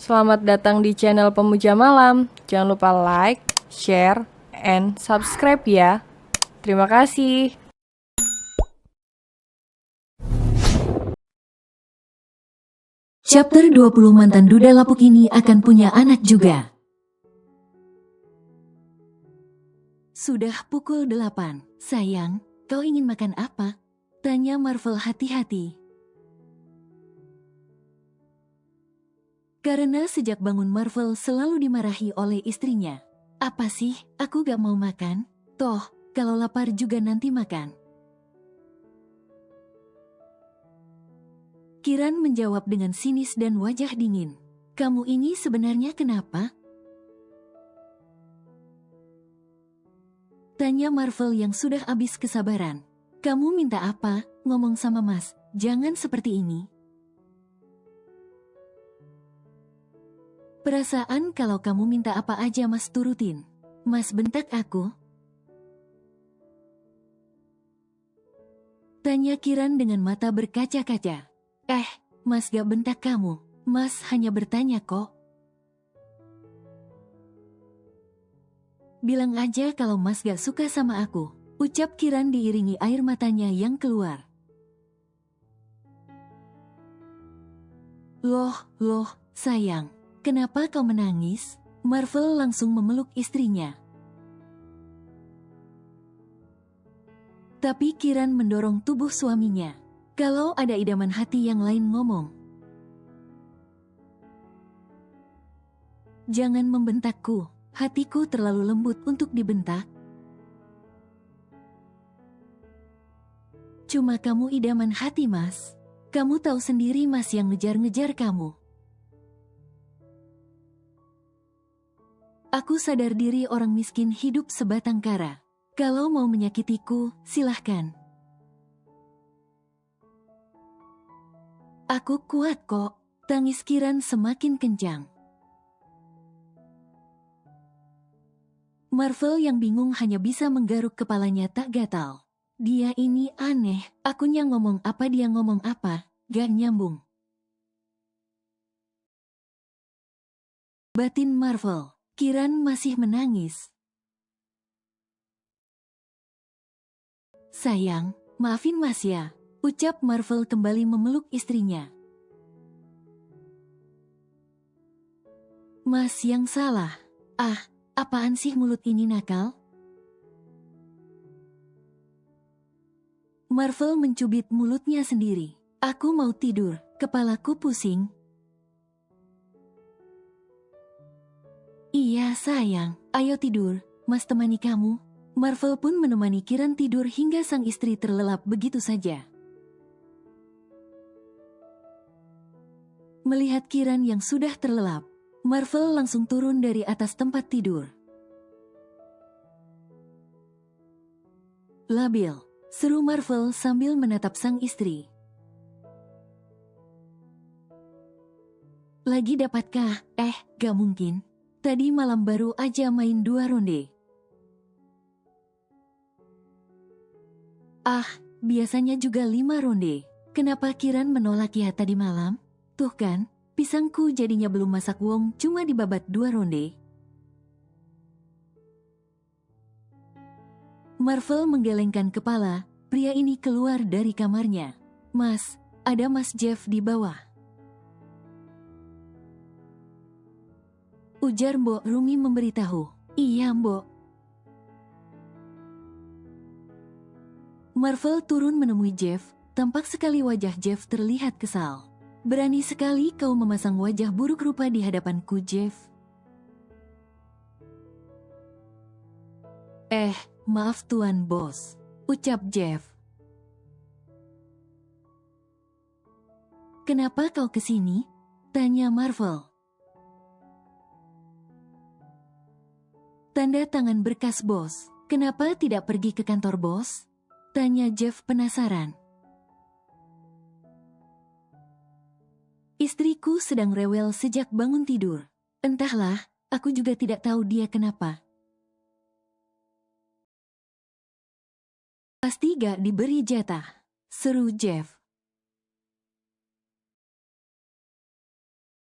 Selamat datang di channel Pemuja Malam. Jangan lupa like, share, and subscribe ya. Terima kasih. Chapter 20 mantan duda lapuk ini akan punya anak juga. Sudah pukul 8. Sayang, kau ingin makan apa? Tanya Marvel hati-hati. Karena sejak bangun Marvel selalu dimarahi oleh istrinya. Apa sih, aku gak mau makan? Toh, kalau lapar juga nanti makan. Kiran menjawab dengan sinis dan wajah dingin. Kamu ini sebenarnya kenapa? Tanya Marvel yang sudah habis kesabaran. Kamu minta apa? Ngomong sama Mas, jangan seperti ini. Perasaan kalau kamu minta apa aja Mas turutin. Mas bentak aku. Tanya Kiran dengan mata berkaca-kaca. Mas gak bentak kamu. Mas hanya bertanya kok. Bilang aja kalau Mas gak suka sama aku. Ucap Kiran diiringi air matanya yang keluar. Loh, sayang. Kenapa kau menangis? Marvel langsung memeluk istrinya. Tapi Kiran mendorong tubuh suaminya. Kalau ada idaman hati yang lain ngomong. Jangan membentakku. Hatiku terlalu lembut untuk dibentak. Cuma kamu idaman hati, Mas. Kamu tahu sendiri Mas yang ngejar-ngejar kamu. Aku sadar diri orang miskin hidup sebatang kara. Kalau mau menyakitiku, silahkan. Aku kuat kok. Tangis Kiran semakin kencang. Marvel yang bingung hanya bisa menggaruk kepalanya tak gatal. Dia ini aneh, akunya ngomong apa dia ngomong apa, gak nyambung. Batin Marvel, Kiran masih menangis. Sayang, maafin Mas ya, ucap Marvel kembali memeluk istrinya. Mas yang salah. Apaan sih mulut ini nakal? Marvel mencubit mulutnya sendiri. Aku mau tidur, kepalaku pusing. Iya sayang, ayo tidur, Mas temani kamu. Marvel pun menemani Kiran tidur hingga sang istri terlelap begitu saja. Melihat Kiran yang sudah terlelap, Marvel langsung turun dari atas tempat tidur. Labil, seru Marvel sambil menatap sang istri. Lagi dapatkah? Gak mungkin. Tadi malam baru aja main 2 ronde. Biasanya juga 5 ronde. Kenapa Kiran menolak ya tadi malam? Tuh kan, pisangku jadinya belum masak wong cuma dibabat 2 ronde. Marvel menggelengkan kepala, pria ini keluar dari kamarnya. Mas, ada Mas Jeff di bawah. Ujar Mbok Rumi memberitahu. Iya Mbok. Marvel turun menemui Jeff, tampak sekali wajah Jeff terlihat kesal. Berani sekali kau memasang wajah buruk rupa di hadapanku, Jeff. Maaf Tuan Bos, ucap Jeff. Kenapa kau kesini? Tanya Marvel. Tanda tangan berkas bos. Kenapa tidak pergi ke kantor bos? Tanya Jeff penasaran. Istriku sedang rewel sejak bangun tidur. Entahlah, aku juga tidak tahu dia kenapa. Pasti gak diberi jatah, seru Jeff.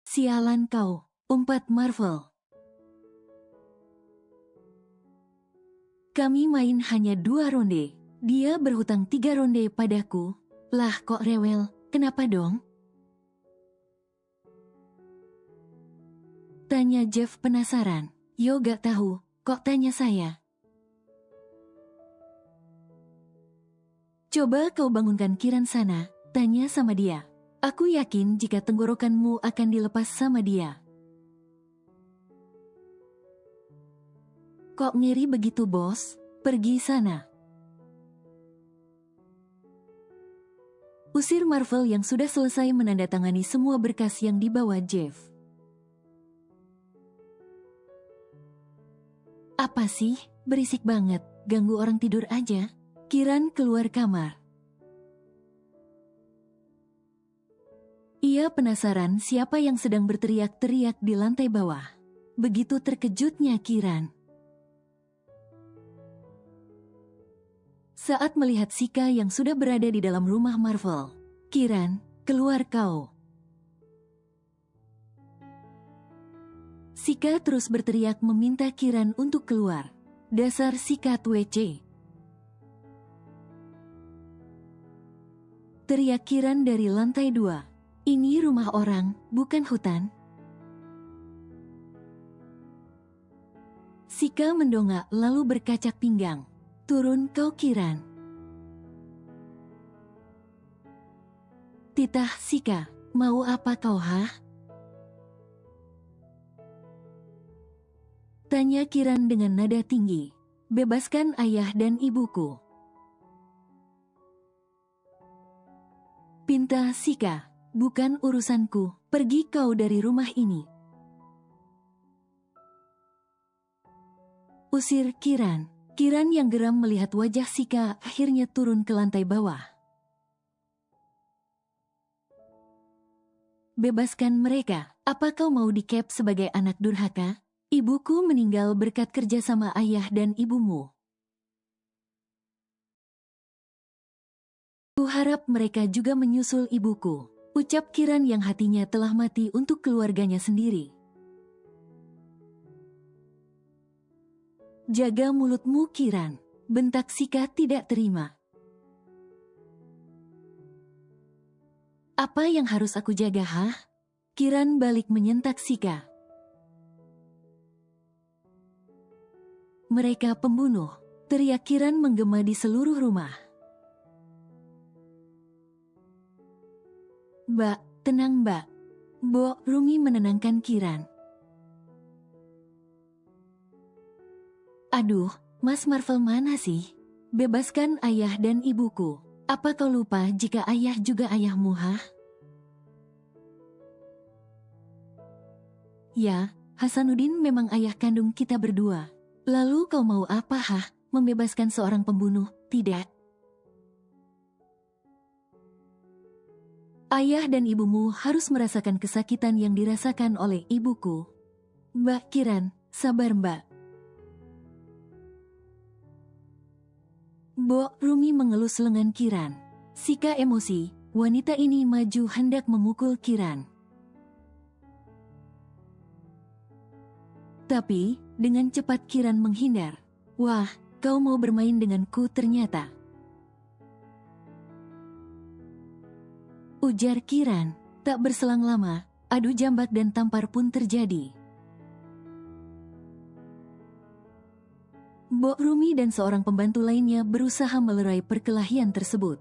Sialan kau, Umpat Marvel. Kami main hanya 2 ronde. Dia berhutang 3 ronde padaku. Lah kok rewel, kenapa dong? Tanya Jeff penasaran. Yo gak tahu, kok tanya saya? Coba kau bangunkan Kiran sana, tanya sama dia. Aku yakin jika tenggorokanmu akan dilepas sama dia. Kok ngiri begitu bos? Pergi sana. Usir Marvel yang sudah selesai menandatangani semua berkas yang dibawa Jeff. Apa sih? Berisik banget, ganggu orang tidur aja. Kiran keluar kamar. Ia penasaran siapa yang sedang berteriak-teriak di lantai bawah. Begitu terkejutnya Kiran saat melihat Sika yang sudah berada di dalam rumah Marvel. Kiran, keluar kau. Sika terus berteriak meminta Kiran untuk keluar. Dasar sikat WC. Teriak Kiran dari lantai 2. Ini rumah orang, bukan hutan. Sika mendongak lalu berkacak pinggang. Turun kau Kiran. Titah Sika, mau apa kau Tanya Kiran dengan nada tinggi. Bebaskan ayah dan ibuku. Pinta Sika, bukan urusanku, pergi kau dari rumah ini. Usir Kiran. Kiran yang geram melihat wajah Sika akhirnya turun ke lantai bawah. Bebaskan mereka, apa kau mau dikep sebagai anak durhaka? Ibuku meninggal berkat kerjasama ayah dan ibumu. Kuharap mereka juga menyusul ibuku, ucap Kiran yang hatinya telah mati untuk keluarganya sendiri. Jaga mulutmu Kiran, bentak Sika tidak terima. Apa yang harus aku jaga Kiran balik menyentak Sika. Mereka pembunuh, teriak Kiran menggema di seluruh rumah. Mbak, tenang mbak. Bo, Rumi menenangkan Kiran. Aduh, Mas Marvel mana sih? Bebaskan ayah dan ibuku. Apa kau lupa jika ayah juga ayahmu Ya, Hasanuddin memang ayah kandung kita berdua. Lalu kau mau apa membebaskan seorang pembunuh, tidak? Ayah dan ibumu harus merasakan kesakitan yang dirasakan oleh ibuku. Mbak Kiran, sabar mbak. Bo, Rumi mengelus lengan Kiran. Sika emosi, wanita ini maju hendak memukul Kiran. Tapi, dengan cepat Kiran menghindar. Wah, kau mau bermain denganku ternyata. Ujar Kiran. Tak berselang lama, adu jambak dan tampar pun terjadi. Mbok Rumi dan seorang pembantu lainnya berusaha melerai perkelahian tersebut.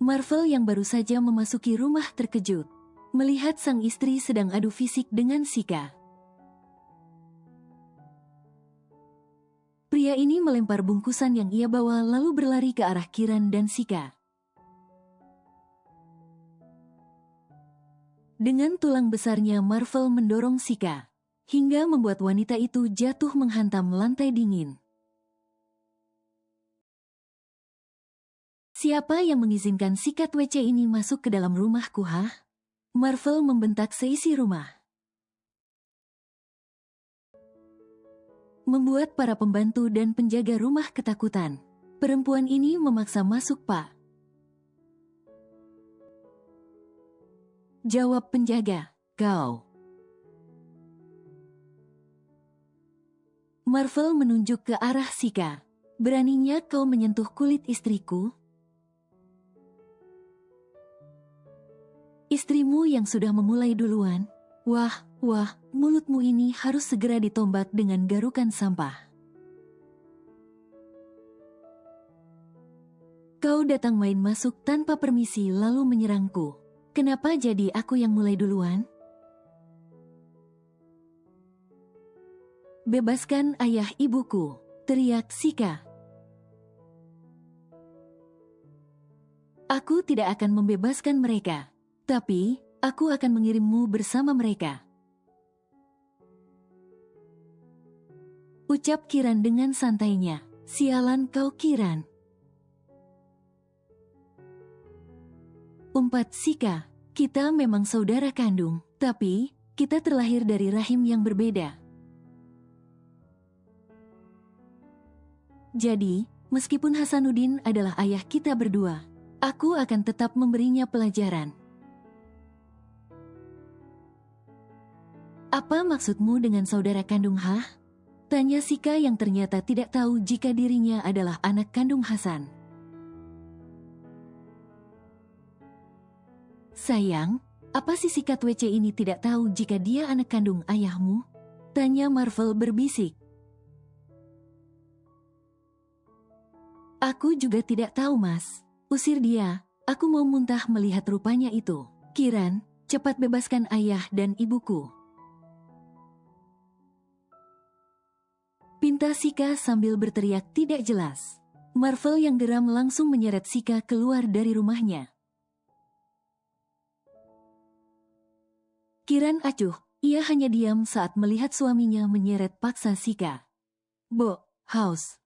Marvel yang baru saja memasuki rumah terkejut melihat sang istri sedang adu fisik dengan Sika. Pria ini melempar bungkusan yang ia bawa lalu berlari ke arah Kiran dan Sika. Dengan tulang besarnya Marvel mendorong Sika, hingga membuat wanita itu jatuh menghantam lantai dingin. Siapa yang mengizinkan sikat WC ini masuk ke dalam rumahku Marvel membentak seisi rumah. Membuat para pembantu dan penjaga rumah ketakutan. Perempuan ini memaksa masuk pak. Jawab penjaga, kau. Marvel menunjuk ke arah Sika. Beraninya kau menyentuh kulit istriku? Istrimu yang sudah memulai duluan. Wah, mulutmu ini harus segera ditombak dengan garukan sampah. Kau datang main masuk tanpa permisi lalu menyerangku. Kenapa jadi aku yang mulai duluan? Bebaskan ayah ibuku, teriak Sika. Aku tidak akan membebaskan mereka, tapi aku akan mengirimmu bersama mereka. Ucap Kiran dengan santainya. Sialan kau Kiran. Umpat Sika, kita memang saudara kandung, tapi kita terlahir dari rahim yang berbeda. Jadi, meskipun Hasanuddin adalah ayah kita berdua, aku akan tetap memberinya pelajaran. Apa maksudmu dengan saudara kandung Tanya Sika yang ternyata tidak tahu jika dirinya adalah anak kandung Hasan. Sayang, apa si Sika WC ini tidak tahu jika dia anak kandung ayahmu? Tanya Marvel berbisik. Aku juga tidak tahu mas. Usir dia, aku mau muntah melihat rupanya itu. Kiran, cepat bebaskan ayah dan ibuku. Pinta Sika sambil berteriak tidak jelas. Marvel yang geram langsung menyeret Sika keluar dari rumahnya. Kiran acuh, ia hanya diam saat melihat suaminya menyeret paksa Sika. Haus.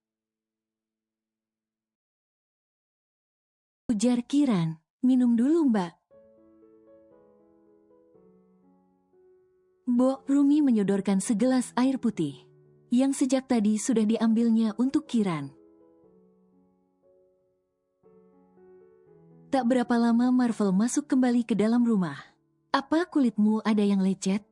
Ujar Kiran, minum dulu mbak. Rumi menyodorkan segelas air putih, yang sejak tadi sudah diambilnya untuk Kiran. Tak berapa lama Marvel masuk kembali ke dalam rumah. Apa kulitmu ada yang lecet?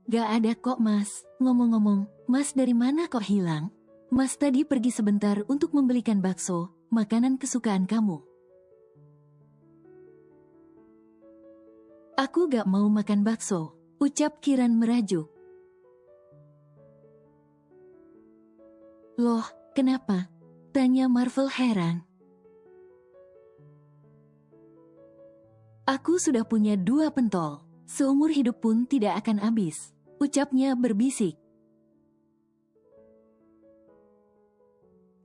Gak ada kok mas, ngomong-ngomong, mas dari mana kok hilang? Mas tadi pergi sebentar untuk membelikan bakso, makanan kesukaan kamu. Aku gak mau makan bakso, ucap Kiran merajuk. Loh, kenapa? Tanya Marvel heran. Aku sudah punya 2 pentol, seumur hidup pun tidak akan habis, ucapnya berbisik.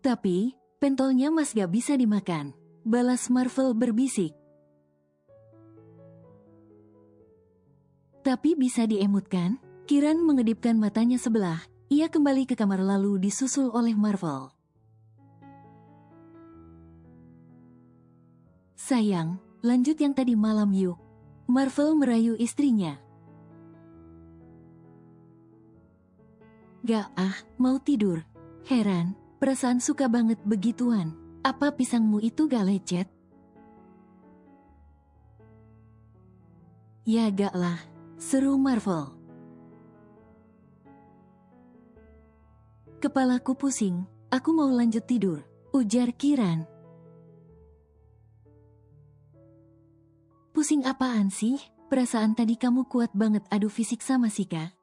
Tapi, pentolnya mas gak bisa dimakan, balas Marvel berbisik. Tapi bisa diemutkan? Kiran mengedipkan matanya sebelah, ia kembali ke kamar lalu disusul oleh Marvel. Sayang, lanjut yang tadi malam yuk. Marvel merayu istrinya. Gak mau tidur. Heran, perasaan suka banget begituan. Apa pisangmu itu gak lecet? Ya gak lah, seru Marvel. Kepalaku pusing, aku mau lanjut tidur, ujar Kiran. Pusing apaan sih? Perasaan tadi kamu kuat banget adu fisik sama Sika.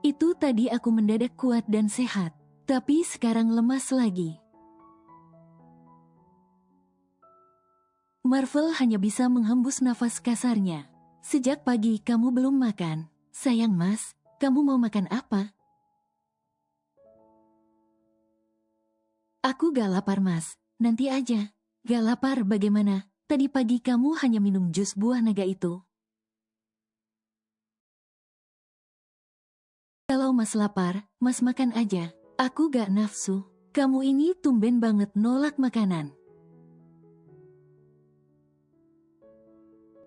Itu tadi aku mendadak kuat dan sehat, tapi sekarang lemas lagi. Marvel hanya bisa menghembus nafas kasarnya. Sejak pagi kamu belum makan. Sayang mas, kamu mau makan apa? Aku gak lapar mas, nanti aja. Gak lapar bagaimana? Tadi pagi kamu hanya minum jus buah naga itu. Kalau mas lapar, mas makan aja. Aku gak nafsu. Kamu ini tumben banget nolak makanan.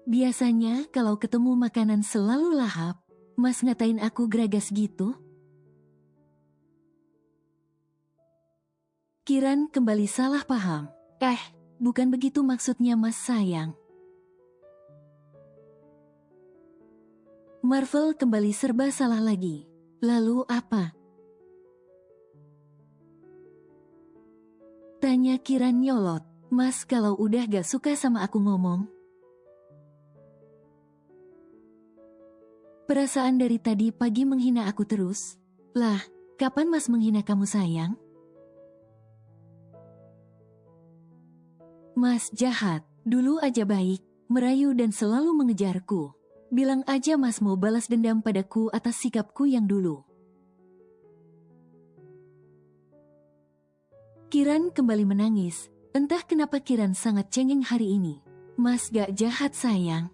Biasanya kalau ketemu makanan selalu lahap, mas ngatain aku geragas gitu. Kiran kembali salah paham. bukan begitu maksudnya Mas sayang. Marvel kembali serba salah lagi. Lalu apa? Tanya Kiran nyolot. Mas kalau udah gak suka sama aku ngomong. Perasaan dari tadi pagi menghina aku terus. Lah, kapan Mas menghina kamu sayang? Mas jahat, dulu aja baik, merayu dan selalu mengejarku. Bilang aja Mas mau balas dendam padaku atas sikapku yang dulu. Kiran kembali menangis. Entah kenapa Kiran sangat cengeng hari ini. Mas gak jahat sayang.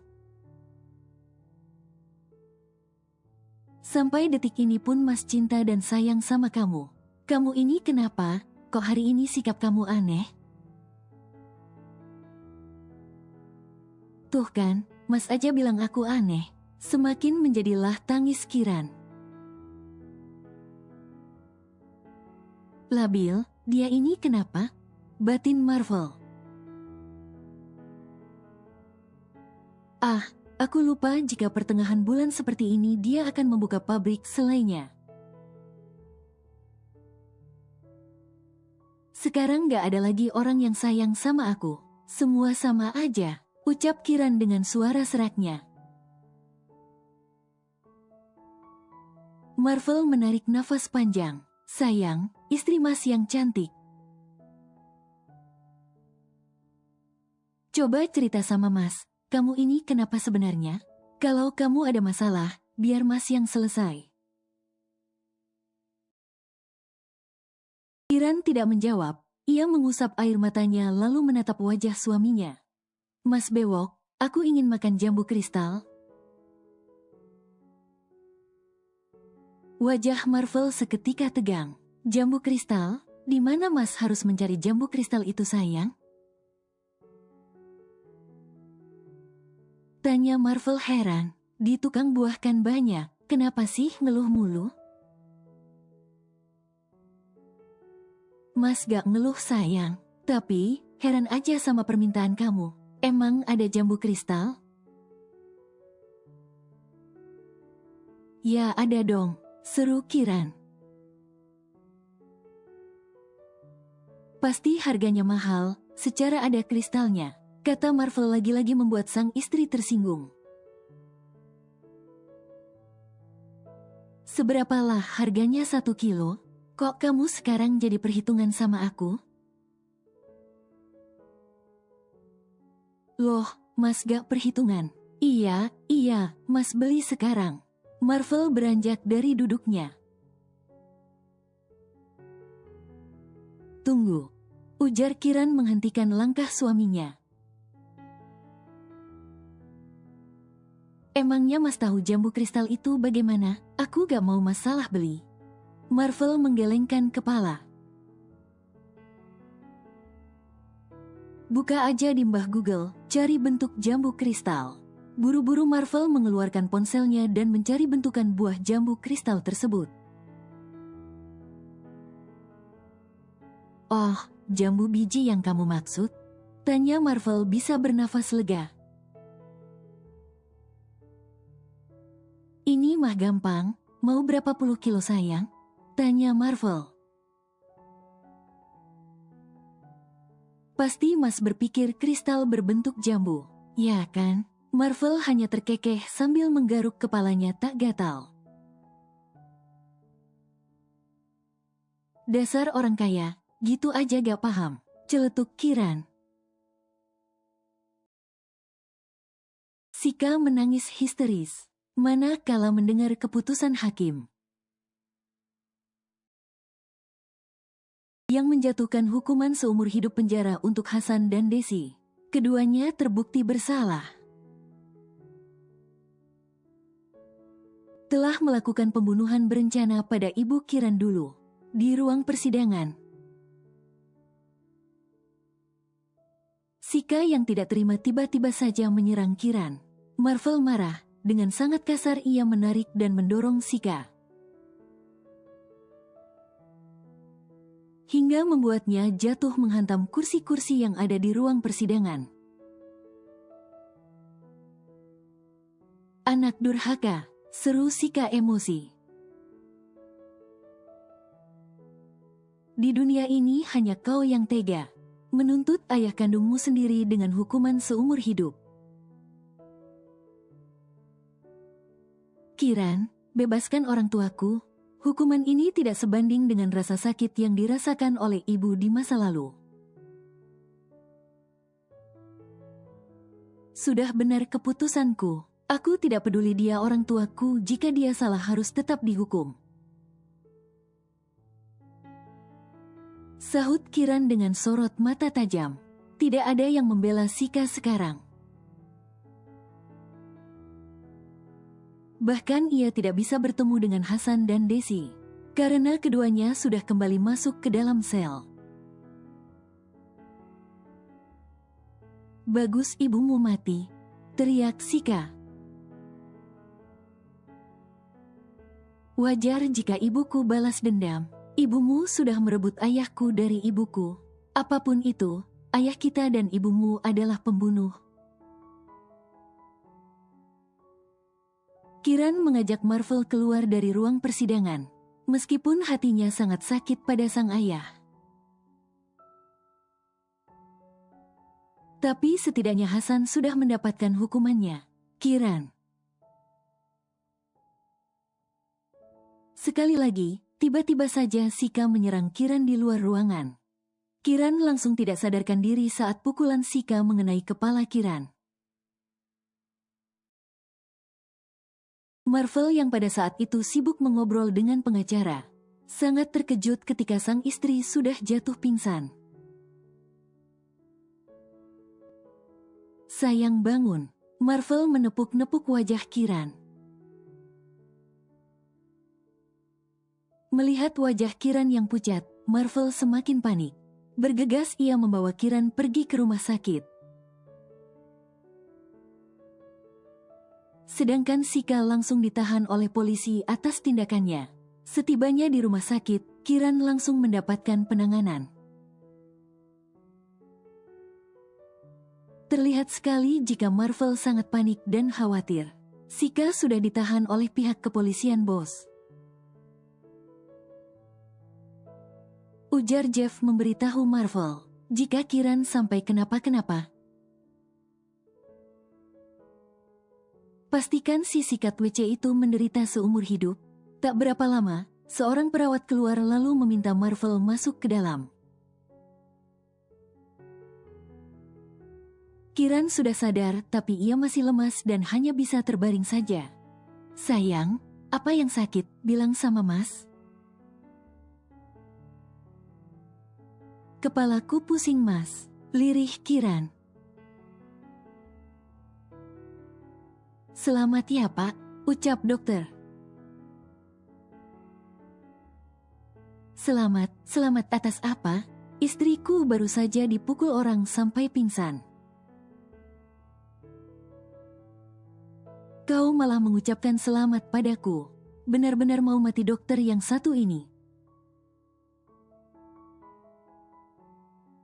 Sampai detik ini pun Mas cinta dan sayang sama kamu. Kamu ini kenapa? Kok hari ini sikap kamu aneh? Tuh kan, Mas aja bilang aku aneh. Semakin menjadilah tangis Kiran. Labil, dia ini kenapa? Batin Marvel. Ah, aku lupa jika pertengahan bulan seperti ini dia akan membuka pabrik selainya. Sekarang gak ada lagi orang yang sayang sama aku. Semua sama aja, ucap Kiran dengan suara seraknya. Marvel menarik nafas panjang. Sayang, istri Mas yang cantik. Coba cerita sama Mas, kamu ini kenapa sebenarnya? Kalau kamu ada masalah, biar Mas yang selesai. Kiran tidak menjawab, ia mengusap air matanya lalu menatap wajah suaminya. Mas bewok, aku ingin makan jambu kristal. Wajah Marvel seketika tegang. Jambu kristal? Di mana Mas harus mencari jambu kristal itu sayang? Tanya Marvel heran. Di tukang buah kan banyak, kenapa sih ngeluh mulu? Mas gak ngeluh sayang, tapi heran aja sama permintaan kamu. Emang ada jambu kristal? Ya ada dong, seru Kiran. Pasti harganya mahal, secara ada kristalnya, kata Marvel lagi-lagi membuat sang istri tersinggung. Seberapalah harganya 1 kilo? Kok kamu sekarang jadi perhitungan sama aku? Loh, Mas gak perhitungan? Iya, Mas beli sekarang. Marvel beranjak dari duduknya. Tunggu, ujar Kiran menghentikan langkah suaminya. Emangnya Mas tahu jambu kristal itu bagaimana? Aku gak mau masalah beli. Marvel menggelengkan kepala. Buka aja di Mbah Google, cari bentuk jambu kristal. Buru-buru Marvel mengeluarkan ponselnya dan mencari bentukan buah jambu kristal tersebut. Oh, jambu biji yang kamu maksud? Tanya Marvel bisa bernafas lega. Ini mah gampang, mau berapa puluh kilo sayang? Tanya Marvel. Pasti Mas berpikir kristal berbentuk jambu, ya kan? Marvel hanya terkekeh sambil menggaruk kepalanya tak gatal. Dasar orang kaya, gitu aja gak paham, celetuk Kiran. Sika menangis histeris, mana kala mendengar keputusan hakim yang menjatuhkan hukuman seumur hidup penjara untuk Hasan dan Desi. Keduanya terbukti bersalah. Telah melakukan pembunuhan berencana pada Ibu Kiran dulu. Di ruang persidangan, Sika yang tidak terima tiba-tiba saja menyerang Kiran. Marvel marah, dengan sangat kasar ia menarik dan mendorong Sika. hingga membuatnya jatuh menghantam kursi-kursi yang ada di ruang persidangan. "Anak durhaka," seru Sika emosi. "Di dunia ini hanya kau yang tega, menuntut ayah kandungmu sendiri dengan hukuman seumur hidup." "Kiran, bebaskan orang tuaku. Hukuman ini tidak sebanding dengan rasa sakit yang dirasakan oleh ibu di masa lalu." "Sudah benar keputusanku. Aku tidak peduli dia orang tuaku, jika dia salah harus tetap dihukum," sahut Kiran dengan sorot mata tajam. Tidak ada yang membela Sika sekarang. Bahkan ia tidak bisa bertemu dengan Hasan dan Desi, karena keduanya sudah kembali masuk ke dalam sel. "Bagus ibumu mati," teriak Sika. "Wajar jika ibuku balas dendam. Ibumu sudah merebut ayahku dari ibuku. Apapun itu, ayah kita dan ibumu adalah pembunuh." Kiran mengajak Marvel keluar dari ruang persidangan, meskipun hatinya sangat sakit pada sang ayah. Tapi setidaknya Hasan sudah mendapatkan hukumannya. Kiran. Sekali lagi, tiba-tiba saja Sika menyerang Kiran di luar ruangan. Kiran langsung tidak sadarkan diri saat pukulan Sika mengenai kepala Kiran. Marvel yang pada saat itu sibuk mengobrol dengan pengacara, sangat terkejut ketika sang istri sudah jatuh pingsan. "Sayang, bangun." Marvel menepuk-nepuk wajah Kiran. Melihat wajah Kiran yang pucat, Marvel semakin panik. Bergegas ia membawa Kiran pergi ke rumah sakit. Sedangkan Sika langsung ditahan oleh polisi atas tindakannya. Setibanya di rumah sakit, Kiran langsung mendapatkan penanganan. Terlihat sekali jika Marvel sangat panik dan khawatir. Sika sudah ditahan oleh pihak kepolisian, bos, ujar Jeff memberitahu Marvel. Jika Kiran sampai kenapa-kenapa, pastikan si sikat WC itu menderita seumur hidup. Tak berapa lama, seorang perawat keluar lalu meminta Marvel masuk ke dalam. Kiran sudah sadar, tapi ia masih lemas dan hanya bisa terbaring saja. "Sayang, apa yang sakit? Bilang sama Mas." "Kepalaku pusing, Mas," lirih Kiran. "Selamat ya, Pak," ucap dokter. Selamat atas apa? Istriku baru saja dipukul orang sampai pingsan." "Kau malah mengucapkan selamat padaku. Benar-benar mau mati dokter yang satu ini."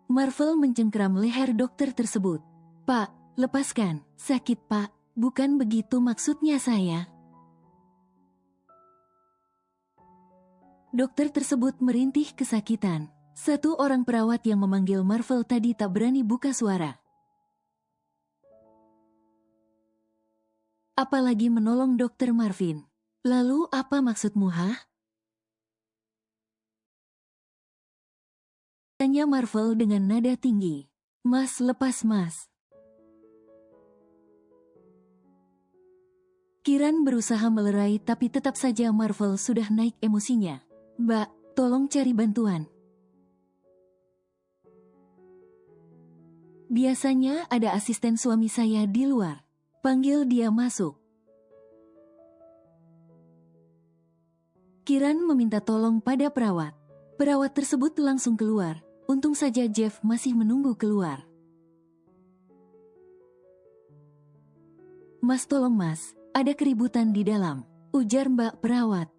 Marvel mencengkeram leher dokter tersebut. "Pak, lepaskan. Sakit, Pak. Bukan begitu maksudnya saya." Dokter tersebut merintih kesakitan. Satu orang perawat yang memanggil Marvel tadi tak berani buka suara, apalagi menolong Dokter Marvin. "Lalu apa maksudmu, ha?" tanya Marvel dengan nada tinggi. "Mas, lepas, Mas." Kiran berusaha melerai tapi tetap saja Marvel sudah naik emosinya. "Mbak, tolong cari bantuan. Biasanya ada asisten suami saya di luar. Panggil dia masuk." Kiran meminta tolong pada perawat. Perawat tersebut langsung keluar. Untung saja Jeff masih menunggu keluar. "Mas, tolong Mas, ada keributan di dalam," ujar Mbak perawat.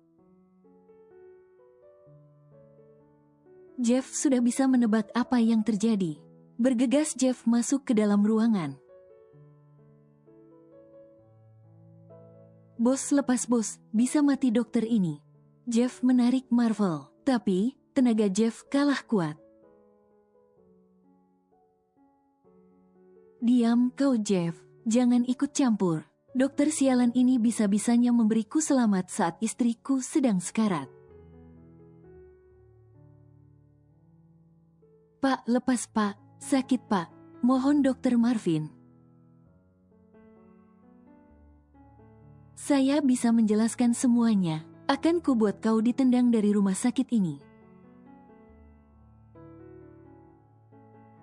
Jeff sudah bisa menebak apa yang terjadi. Bergegas Jeff masuk ke dalam ruangan. Bos, lepas bos, bisa mati dokter ini. Jeff menarik Marvel, tapi tenaga Jeff kalah kuat. Diam kau Jeff, jangan ikut campur. Dokter sialan ini bisa-bisanya memberiku selamat saat istriku sedang sekarat. Pak, lepas pak, sakit pak, mohon dokter Marvin. Saya bisa menjelaskan semuanya, akan kubuat kau ditendang dari rumah sakit ini.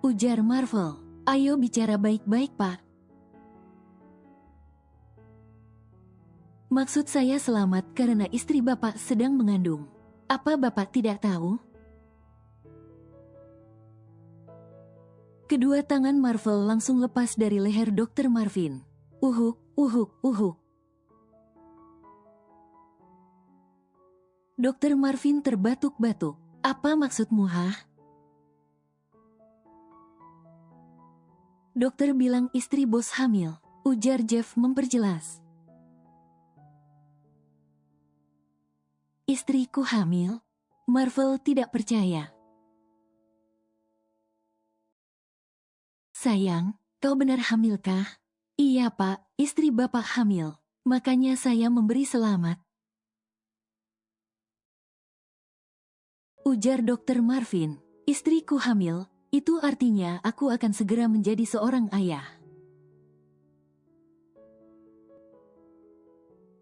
Ujar Marvel, ayo bicara baik-baik pak. Maksud saya selamat karena istri bapak sedang mengandung. Apa bapak tidak tahu? Kedua tangan Marvel langsung lepas dari leher Dr. Marvin. Uhuk, uhuk, uhuk. Dr. Marvin terbatuk-batuk. Apa maksudmu, hah? Dokter bilang istri bos hamil, ujar Jeff memperjelas. Istriku hamil? Marvel tidak percaya. Sayang, kau benar hamilkah? Iya pak, istri bapak hamil. Makanya saya memberi selamat. Ujar Dr. Marvin, istriku hamil, itu artinya aku akan segera menjadi seorang ayah.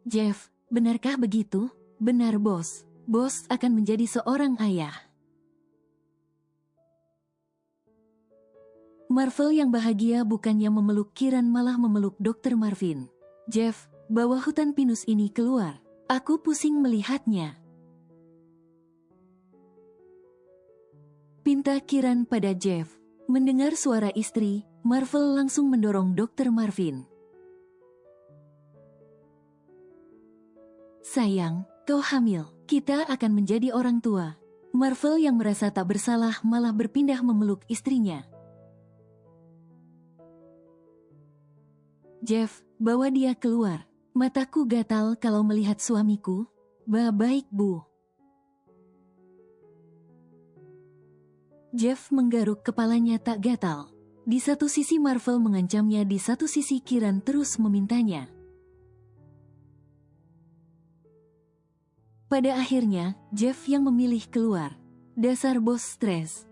Jeff, benarkah begitu? Benar bos, bos akan menjadi seorang ayah. Marvel yang bahagia bukannya memeluk Kiran malah memeluk Dr. Marvin. Jeff, bawa hutan pinus ini keluar. Aku pusing melihatnya. Pinta Kiran pada Jeff. Mendengar suara istri, Marvel langsung mendorong Dr. Marvin. Sayang, kau hamil. Kita akan menjadi orang tua. Marvel yang merasa tak bersalah malah berpindah memeluk istrinya. Jeff, bawa dia keluar. Mataku gatal kalau melihat suamiku. Baik bu. Jeff menggaruk kepalanya tak gatal. Di satu sisi Marvel mengancamnya, di satu sisi Kiran terus memintanya. Pada akhirnya, Jeff yang memilih keluar. Dasar bos stres.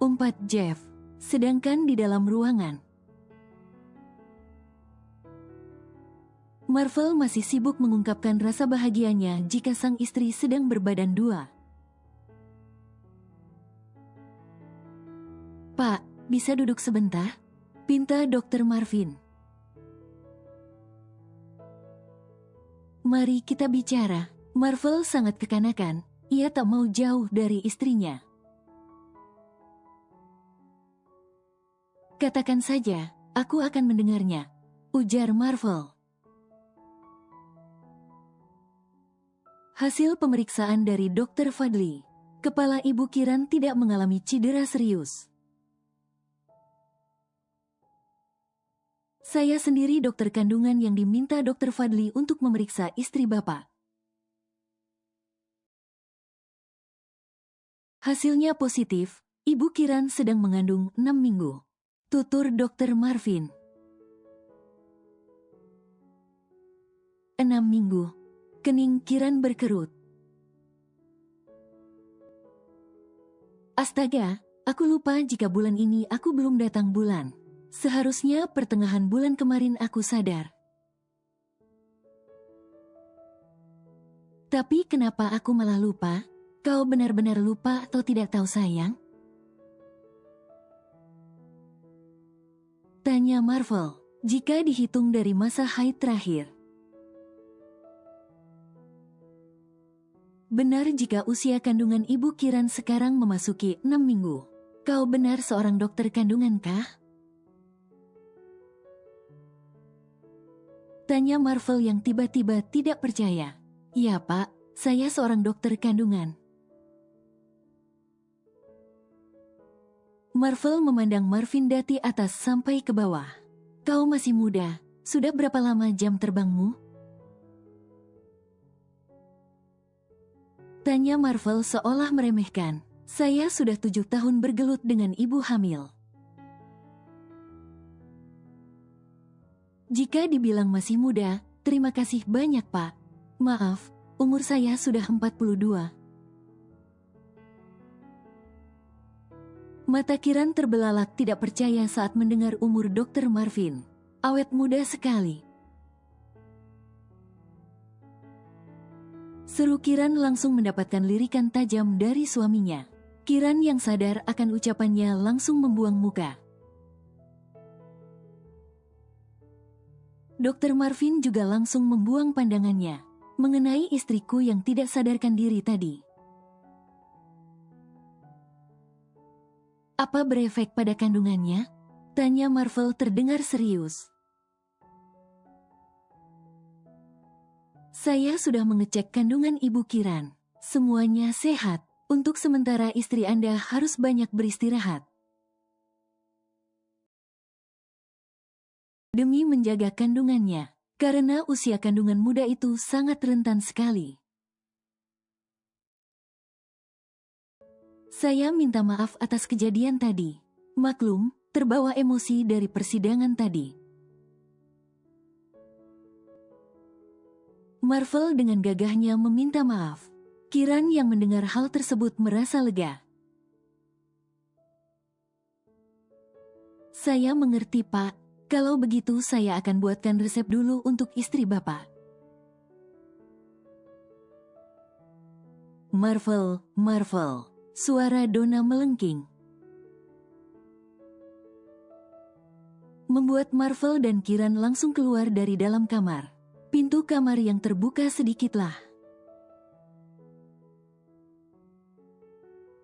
Umpat Jeff. Sedangkan di dalam ruangan, Marvel masih sibuk mengungkapkan rasa bahagianya jika sang istri sedang berbadan dua. Pak, bisa duduk sebentar? Pinta Dr. Marvin. Mari kita bicara. Marvel sangat kekanakan, ia tak mau jauh dari istrinya. Katakan saja, aku akan mendengarnya, ujar Marvel. Hasil pemeriksaan dari Dr. Fadli. Kepala Ibu Kiran tidak mengalami cedera serius. Saya sendiri dokter kandungan yang diminta Dr. Fadli untuk memeriksa istri Bapak. Hasilnya positif, Ibu Kiran sedang mengandung 6 minggu. Tutur Dr. Marvin. 6 minggu. Kening Kiran berkerut. Astaga, aku lupa jika bulan ini aku belum datang bulan. Seharusnya pertengahan bulan kemarin aku sadar. Tapi kenapa aku malah lupa? Kau benar-benar lupa atau tidak tahu sayang? Tanya Marvel, jika dihitung dari masa haid terakhir. Benar jika usia kandungan Ibu Kiran sekarang memasuki 6 minggu. Kau benar seorang dokter kandungan kah? Tanya Marvel yang tiba-tiba tidak percaya. Ya Pak, Saya seorang dokter kandungan. Marvel memandang Marvin dari atas sampai ke bawah. Kau masih muda, sudah berapa lama jam terbangmu? Tanya Marvel seolah meremehkan. Saya sudah 7 tahun bergelut dengan ibu hamil. Jika dibilang masih muda, terima kasih banyak Pak. Maaf, umur saya sudah 42. Mata Kiran terbelalak tidak percaya saat mendengar umur Dr. Marvin. Awet muda sekali. Seru Kiran langsung mendapatkan lirikan tajam dari suaminya. Kiran yang sadar akan ucapannya langsung membuang muka. Dr. Marvin juga langsung membuang pandangannya mengenai istriku yang tidak sadarkan diri tadi. Apa berefek pada kandungannya? Tanya Marvel terdengar serius. Saya sudah mengecek kandungan Ibu Kiran. Semuanya sehat. Untuk sementara istri Anda harus banyak beristirahat. Demi menjaga kandungannya, karena usia kandungan muda itu sangat rentan sekali. Saya minta maaf atas kejadian tadi. Maklum, terbawa emosi dari persidangan tadi. Marvel dengan gagahnya meminta maaf. Kiran yang mendengar hal tersebut merasa lega. Saya mengerti Pak, kalau begitu saya akan buatkan resep dulu untuk istri Bapak. Marvel. Suara Donna melengking. Membuat Marvel dan Kiran langsung keluar dari dalam kamar. Pintu kamar yang terbuka sedikitlah.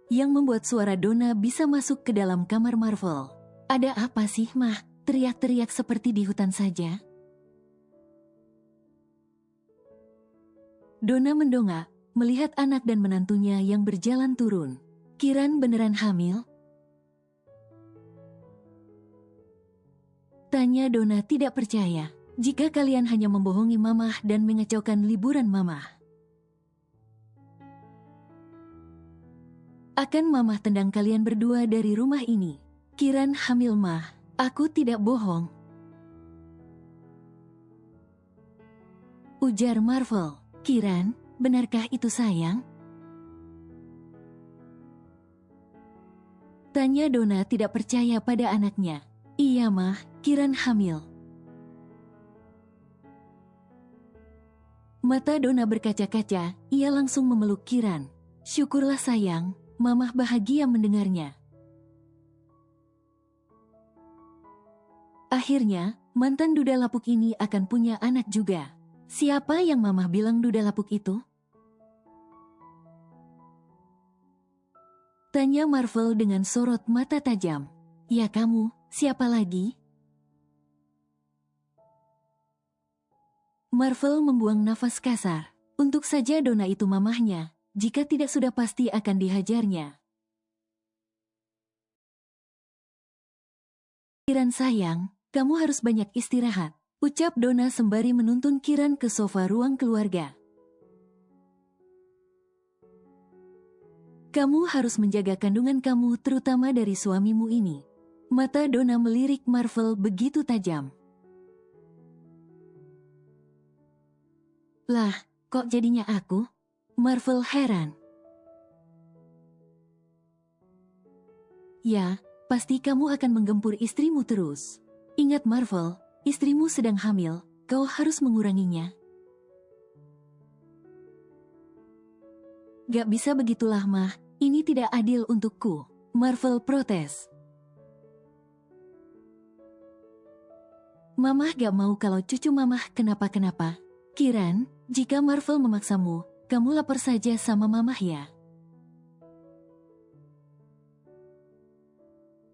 Yang membuat suara Donna bisa masuk ke dalam kamar Marvel. Ada apa sih, Mah? Teriak-teriak seperti di hutan saja. Donna mendongak, melihat anak dan menantunya yang berjalan turun. Kiran beneran hamil? Tanya Donna tidak percaya. Jika kalian hanya membohongi Mamah dan mengacaukan liburan Mamah, akan Mamah tendang kalian berdua dari rumah ini. Kiran hamil Mah, aku tidak bohong. Ujar Marvel. Kiran, benarkah itu sayang? Tanya Donna tidak percaya pada anaknya. Iya Mah, Kiran hamil. Mata Donna berkaca-kaca, ia langsung memeluk Kiran. Syukurlah sayang, Mamah bahagia mendengarnya. Akhirnya, mantan duda lapuk ini akan punya anak juga. Siapa yang Mamah bilang duda lapuk itu? Tanya Marvel dengan sorot mata tajam. Ya kamu, siapa lagi? Marvel membuang nafas kasar. Untuk saja Donna itu mamahnya, jika tidak sudah pasti akan dihajarnya. Kiran sayang, kamu harus banyak istirahat, ucap Donna sembari menuntun Kiran ke sofa ruang keluarga. Kamu harus menjaga kandungan kamu terutama dari suamimu ini. Mata Donna melirik Marvel begitu tajam. Lah, kok jadinya aku? Marvel heran. Ya, pasti kamu akan menggempur istrimu terus. Ingat Marvel, istrimu sedang hamil, kau harus menguranginya. Gak bisa begitulah Mah, ini tidak adil untukku. Marvel protes. Mamah gak mau kalau cucu Mamah kenapa-kenapa. Kiran, jika Marvel memaksamu, kamu lapor saja sama Mamah ya.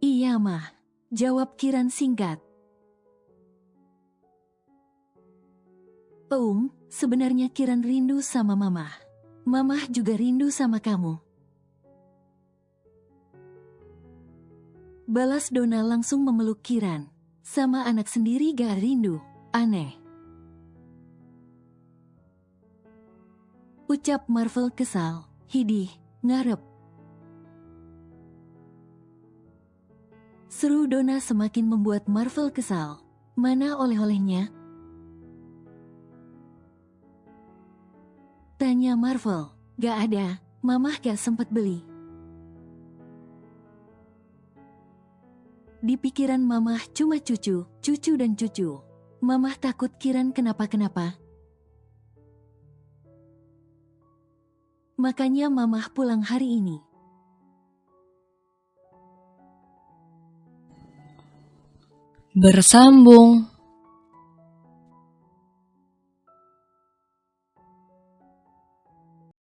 Iya Mah, jawab Kiran singkat. Sebenarnya Kiran rindu sama Mamah. Mamah juga rindu sama kamu. Balas Donna langsung memeluk Kiran. Sama anak sendiri gak rindu, aneh. Ucap Marvel kesal, hidih, ngarep. Seru Donna semakin membuat Marvel kesal. Mana oleh-olehnya? Tanya Marvel. Gak ada, mamah gak sempat beli. Di pikiran mamah cuma cucu, cucu dan cucu. Mamah takut Kiran kenapa-kenapa. Makanya mamah pulang hari ini. Bersambung.